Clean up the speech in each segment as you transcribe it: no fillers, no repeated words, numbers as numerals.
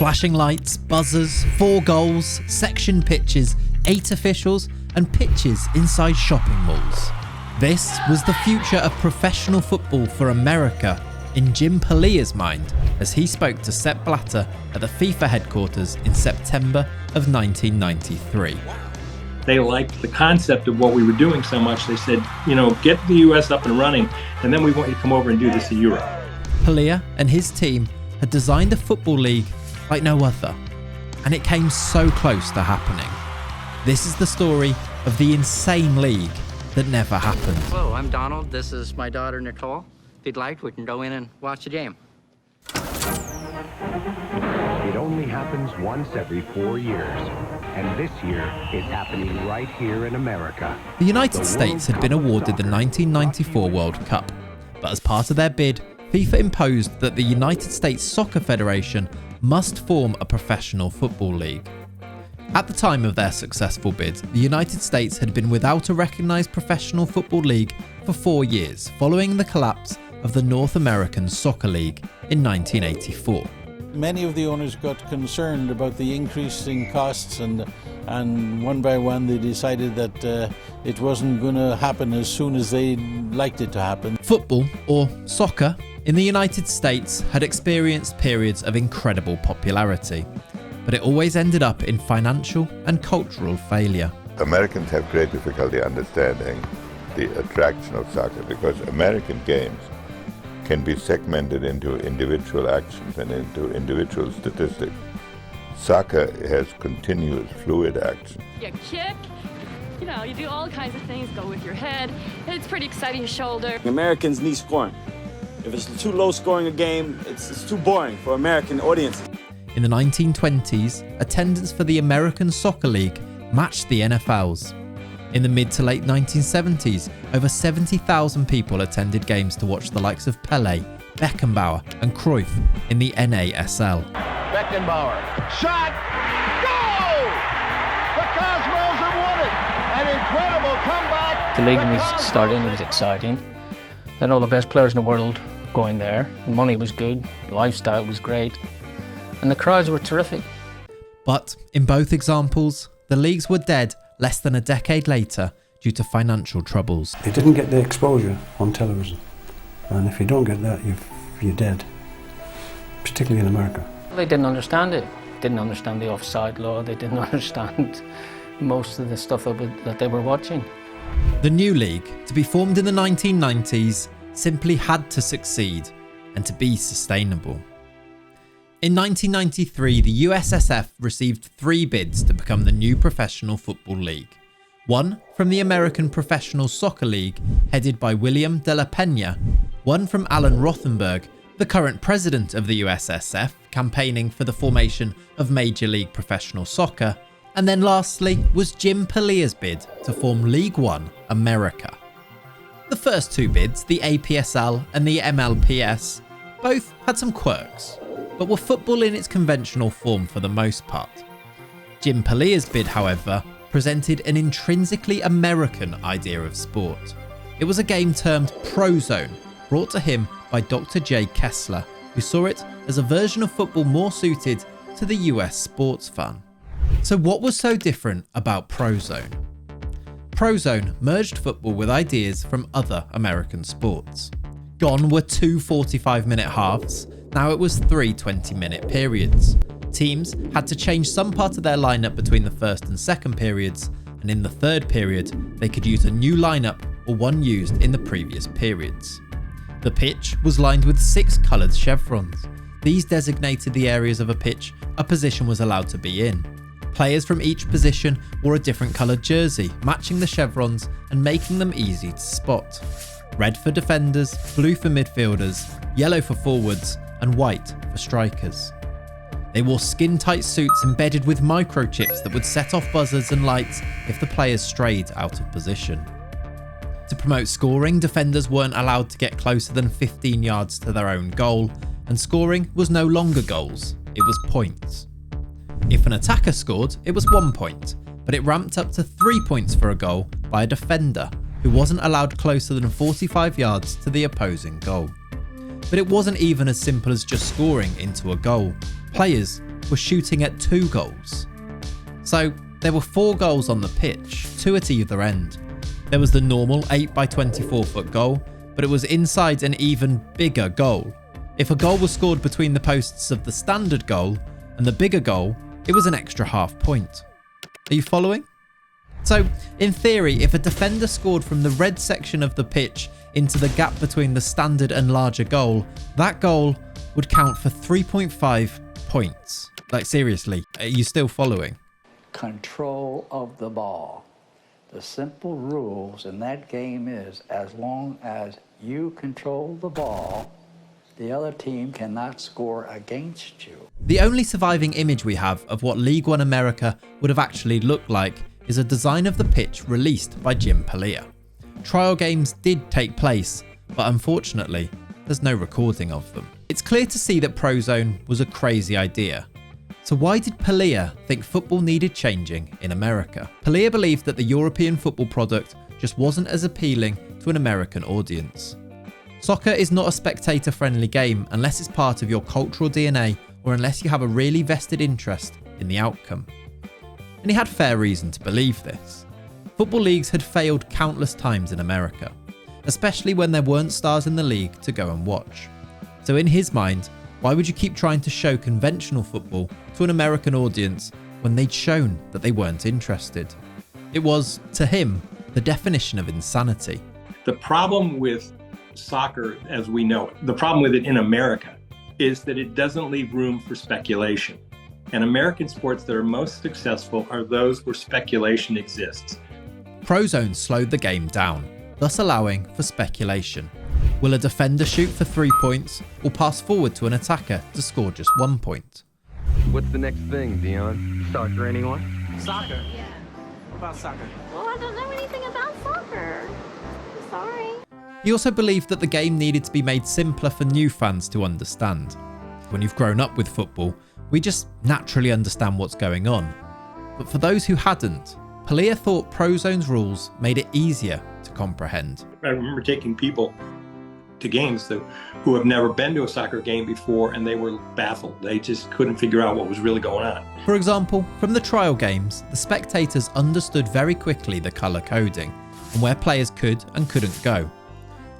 Flashing lights, buzzers, 4 goals, sectioned pitches, 8 officials, and pitches inside shopping malls. This was the future of professional football for America in Jim Paglia's mind, as he spoke to Sepp Blatter at the FIFA headquarters in September of 1993. They liked the concept of what we were doing so much, they said, get the US up and running, and then we want you to come over and do this in Europe. Paglia and his team had designed a football league like no other, and it came so close to happening. This is the story of the insane league that never happened. Hello, I'm Donald. This is my daughter, Nicole. If you'd like, we can go in and watch the game. It only happens once every 4 years, and this year it's happening right here in America. The United States had been awarded the 1994 World Cup, but as part of their bid, FIFA imposed that the United States Soccer Federation must form a professional football league. At the time of their successful bid, the United States had been without a recognised professional football league for 4 years, following the collapse of the North American Soccer League in 1984. Many of the owners got concerned about the increasing costs, and one by one they decided that it wasn't going to happen as soon as they liked it to happen. Football, or soccer, in the United States had experienced periods of incredible popularity, but it always ended up in financial and cultural failure. Americans have great difficulty understanding the attraction of soccer because American games can be segmented into individual actions and into individual statistics. Soccer has continuous fluid action. You kick, you do all kinds of things, go with your head. It's pretty exciting, shoulder. Americans need scoring. If it's too low scoring a game, it's too boring for American audiences. In the 1920s, attendance for the American Soccer League matched the NFL's. In the mid to late 1970s, over 70,000 people attended games to watch the likes of Pelé, Beckenbauer and Cruyff in the NASL. Beckenbauer, shot, goal! The Cosmos have won it! An incredible comeback! The league when we started, it was exciting. Then all the best players in the world going there. The money was good, the lifestyle was great, and the crowds were terrific. But in both examples, the leagues were dead less than a decade later due to financial troubles. They didn't get the exposure on television, and if you don't get that, you're dead, particularly in America. They didn't understand it. Didn't understand the offside law. They didn't understand most of the stuff that they were watching. The new league, to be formed in the 1990s, simply had to succeed and to be sustainable. In 1993, the USSF received 3 bids to become the new professional football league. One from the American Professional Soccer League, headed by William de la Peña, one from Alan Rothenberg, the current president of the USSF, campaigning for the formation of Major League Professional Soccer, and then lastly was Jim Paglia's bid to form League One America. The first 2 bids, the APSL and the MLPS, both had some quirks, but were football in its conventional form for the most part. Jim Paglia's bid, however, presented an intrinsically American idea of sport. It was a game termed ProZone, brought to him by Dr. J. Kessler, who saw it as a version of football more suited to the US sports fan. So what was so different about ProZone? ProZone merged football with ideas from other American sports. Gone were 2 45-minute halves, now it was 3 20-minute periods. Teams had to change some part of their lineup between the first and second periods, and in the third period, they could use a new lineup or one used in the previous periods. The pitch was lined with 6 coloured chevrons. These designated the areas of a pitch a position was allowed to be in. Players from each position wore a different coloured jersey, matching the chevrons and making them easy to spot. Red for defenders, blue for midfielders, yellow for forwards, and white for strikers. They wore skin-tight suits embedded with microchips that would set off buzzers and lights if the players strayed out of position. To promote scoring, defenders weren't allowed to get closer than 15 yards to their own goal, and scoring was no longer goals, it was points. If an attacker scored, it was 1 point, but it ramped up to 3 points for a goal by a defender who wasn't allowed closer than 45 yards to the opposing goal. But it wasn't even as simple as just scoring into a goal. players were shooting at 2 goals. So there were 4 goals on the pitch, 2 at either end. There was the normal 8x24 foot goal, but it was inside an even bigger goal. If a goal was scored between the posts of the standard goal and the bigger goal, it was an extra half point. Are you following? So, in theory, if a defender scored from the red section of the pitch into the gap between the standard and larger goal, that goal would count for 3.5 points. Like, seriously, are you still following? Control of the ball. The simple rules in that game is, as long as you control the ball, the other team cannot score against you. The only surviving image we have of what League One America would have actually looked like is a design of the pitch released by Jim Paglia. Trial games did take place, but unfortunately, there's no recording of them. It's clear to see that ProZone was a crazy idea. So why did Paglia think football needed changing in America? Paglia believed that the European football product just wasn't as appealing to an American audience. Soccer is not a spectator-friendly game unless it's part of your cultural DNA or unless you have a really vested interest in the outcome. And he had fair reason to believe this. Football leagues had failed countless times in America, especially when there weren't stars in the league to go and watch. So in his mind, why would you keep trying to show conventional football to an American audience when they'd shown that they weren't interested? It was, to him, the definition of insanity. The problem with soccer as we know it, the problem with it in America, is that it doesn't leave room for speculation. And American sports that are most successful are those where speculation exists. ProZone slowed the game down, thus allowing for speculation. Will a defender shoot for 3 points or pass forward to an attacker to score just 1 point? What's the next thing, Dion? Soccer, anyone? Soccer? Yeah. What about soccer? Well, I don't know anything about soccer. I'm sorry. He also believed that the game needed to be made simpler for new fans to understand. When you've grown up with football, we just naturally understand what's going on. But for those who hadn't, Paglia thought ProZone's rules made it easier to comprehend. I remember taking people to games who have never been to a soccer game before, and they were baffled. They just couldn't figure out what was really going on. For example, from the trial games, the spectators understood very quickly the colour coding and where players could and couldn't go.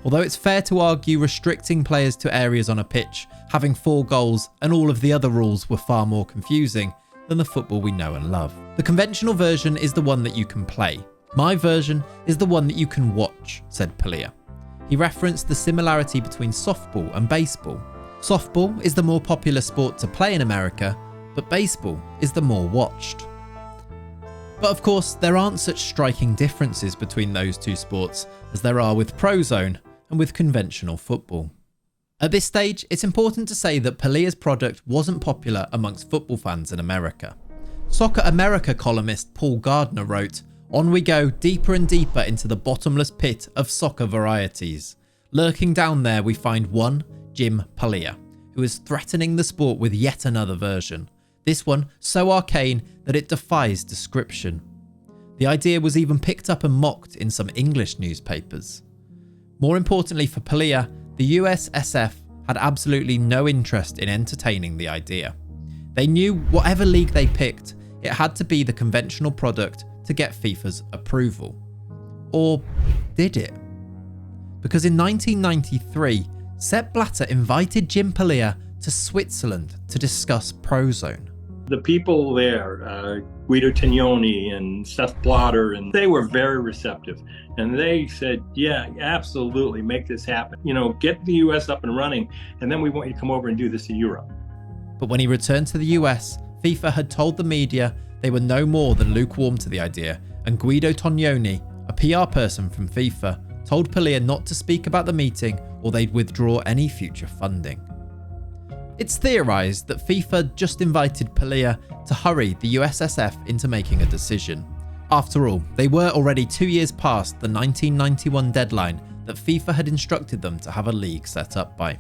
Although it's fair to argue restricting players to areas on a pitch, having 4 goals and all of the other rules were far more confusing than the football we know and love. The conventional version is the one that you can play. My version is the one that you can watch, said Paglia. He referenced the similarity between softball and baseball. Softball is the more popular sport to play in America, but baseball is the more watched. But of course, there aren't such striking differences between those two sports as there are with ProZone and with conventional football. At this stage, it's important to say that Paglia's product wasn't popular amongst football fans in America. Soccer America columnist Paul Gardner wrote, "On we go deeper and deeper into the bottomless pit of soccer varieties. Lurking down there we find one, Jim Paglia, who is threatening the sport with yet another version. This one so arcane that it defies description." The idea was even picked up and mocked in some English newspapers. More importantly for Paglia, the USSF had absolutely no interest in entertaining the idea. They knew whatever league they picked, it had to be the conventional product to get FIFA's approval. Or did it? Because in 1993, Sepp Blatter invited Jim Paglia to Switzerland to discuss ProZone. The people there, Guido Tognoni and Seth Blatter, and they were very receptive. And they said, yeah, absolutely, make this happen. You know, get the US up and running, and then we want you to come over and do this in Europe. But when he returned to the US, FIFA had told the media they were no more than lukewarm to the idea, and Guido Tognoni, a PR person from FIFA, told Paglia not to speak about the meeting or they'd withdraw any future funding. It's theorised that FIFA just invited Paglia to hurry the USSF into making a decision. After all, they were already 2 years past the 1991 deadline that FIFA had instructed them to have a league set up by.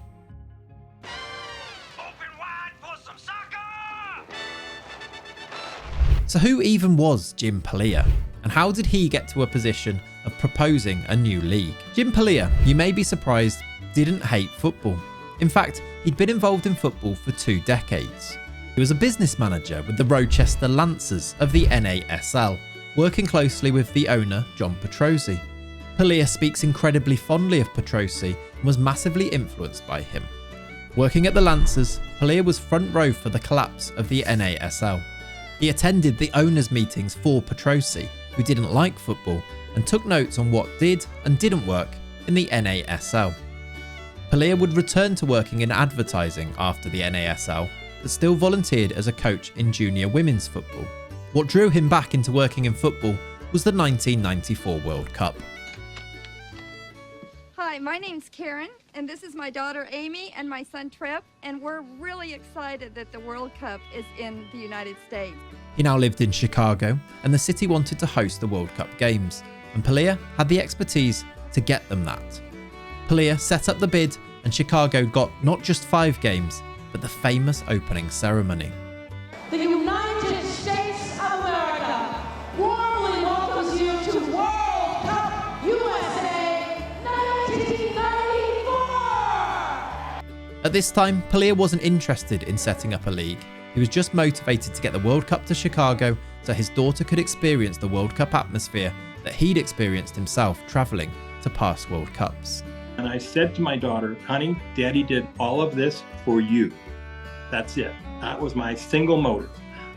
So who even was Jim Paglia? And how did he get to a position of proposing a new league? Jim Paglia, you may be surprised, didn't hate football. In fact, he'd been involved in football for 2 decades. He was a business manager with the Rochester Lancers of the NASL, working closely with the owner, John Petrosi. Paglia speaks incredibly fondly of Petrosi and was massively influenced by him. Working at the Lancers, Paglia was front row for the collapse of the NASL. He attended the owners' meetings for Petrosi, who didn't like football, and took notes on what did and didn't work in the NASL. Paglia would return to working in advertising after the NASL, but still volunteered as a coach in junior women's football. What drew him back into working in football was the 1994 World Cup. Hi, my name's Karen, and this is my daughter Amy and my son Trip, and we're really excited that the World Cup is in the United States. He now lived in Chicago, and the city wanted to host the World Cup games, and Paglia had the expertise to get them that. Paglia set up the bid, and Chicago got not just 5 games, but the famous opening ceremony. The United States of America warmly welcomes you to World Cup USA 1994! At this time, Paglia wasn't interested in setting up a league. He was just motivated to get the World Cup to Chicago so his daughter could experience the World Cup atmosphere that he'd experienced himself travelling to past World Cups. And I said to my daughter, honey, Daddy did all of this for you. That's it. That was my single motive.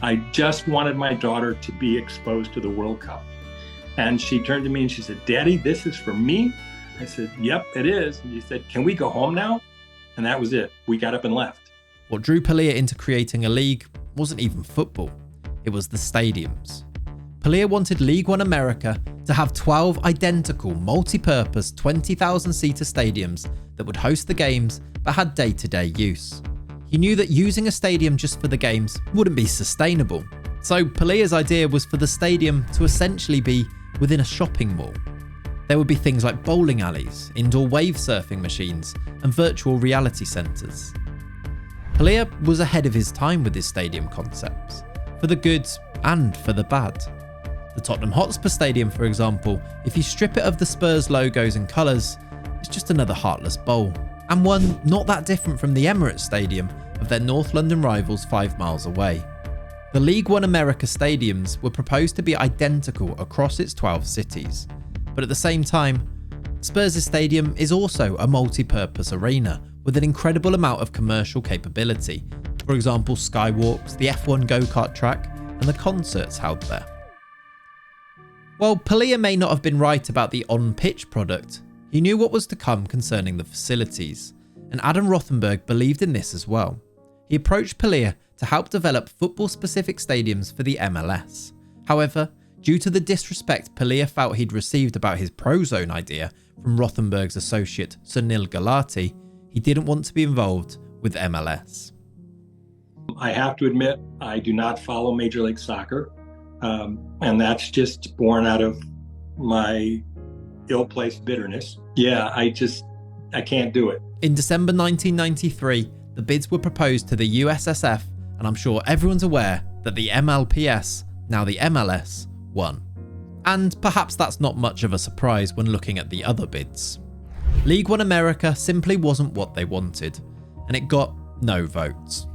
I just wanted my daughter to be exposed to the World Cup. And she turned to me and she said, Daddy, this is for me? I said, yep, it is. And she said, can we go home now? And that was it. We got up and left. What drew Paglia into creating a league wasn't even football. It was the stadiums. Paglia wanted League One America to have 12 identical, multi-purpose 20,000-seater stadiums that would host the games but had day-to-day use. He knew that using a stadium just for the games wouldn't be sustainable. So Paglia's idea was for the stadium to essentially be within a shopping mall. There would be things like bowling alleys, indoor wave surfing machines, and virtual reality centres. Paglia was ahead of his time with his stadium concepts, for the good and for the bad. The Tottenham Hotspur Stadium, for example, if you strip it of the Spurs logos and colours, it's just another heartless bowl, and one not that different from the Emirates Stadium of their North London rivals 5 miles away. The League One America stadiums were proposed to be identical across its 12 cities, but at the same time, Spurs' stadium is also a multi-purpose arena with an incredible amount of commercial capability, for example skywalks, the F1 go-kart track, and the concerts held there. While Paglia may not have been right about the on-pitch product, he knew what was to come concerning the facilities, and Adam Rothenberg believed in this as well. He approached Paglia to help develop football-specific stadiums for the MLS. However, due to the disrespect Paglia felt he'd received about his ProZone idea from Rothenberg's associate Sunil Gulati, he didn't want to be involved with MLS. I have to admit, I do not follow Major League Soccer. And that's just born out of my ill-placed bitterness. Yeah, I can't do it. In December 1993, the bids were proposed to the USSF, and I'm sure everyone's aware that the MLPS, now the MLS, won. And perhaps that's not much of a surprise when looking at the other bids. League One America simply wasn't what they wanted, and it got no votes.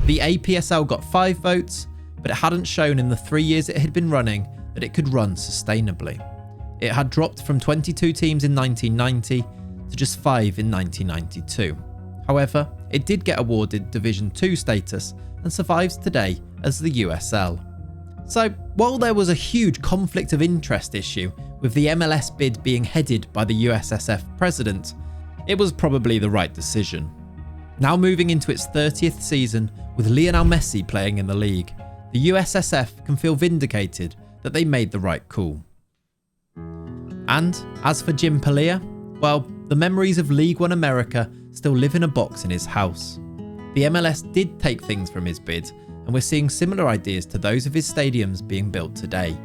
The APSL got 5 votes, but it hadn't shown in the 3 years it had been running that it could run sustainably. It had dropped from 22 teams in 1990 to just 5 in 1992. However, it did get awarded Division 2 status and survives today as the USL. So, while there was a huge conflict of interest issue with the MLS bid being headed by the USSF president, it was probably the right decision. Now moving into its 30th season with Lionel Messi playing in the league, the USSF can feel vindicated that they made the right call. And as for Jim Paglia, well, the memories of League One America still live in a box in his house. The MLS did take things from his bid, and we're seeing similar ideas to those of his stadiums being built today.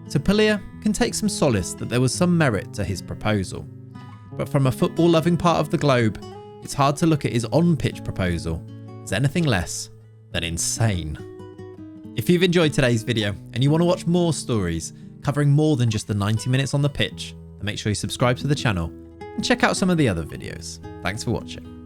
So Paglia can take some solace that there was some merit to his proposal. But from a football-loving part of the globe, it's hard to look at his on-pitch proposal as anything less than insane. If you've enjoyed today's video and you want to watch more stories covering more than just the 90 minutes on the pitch, then make sure you subscribe to the channel and check out some of the other videos. Thanks for watching.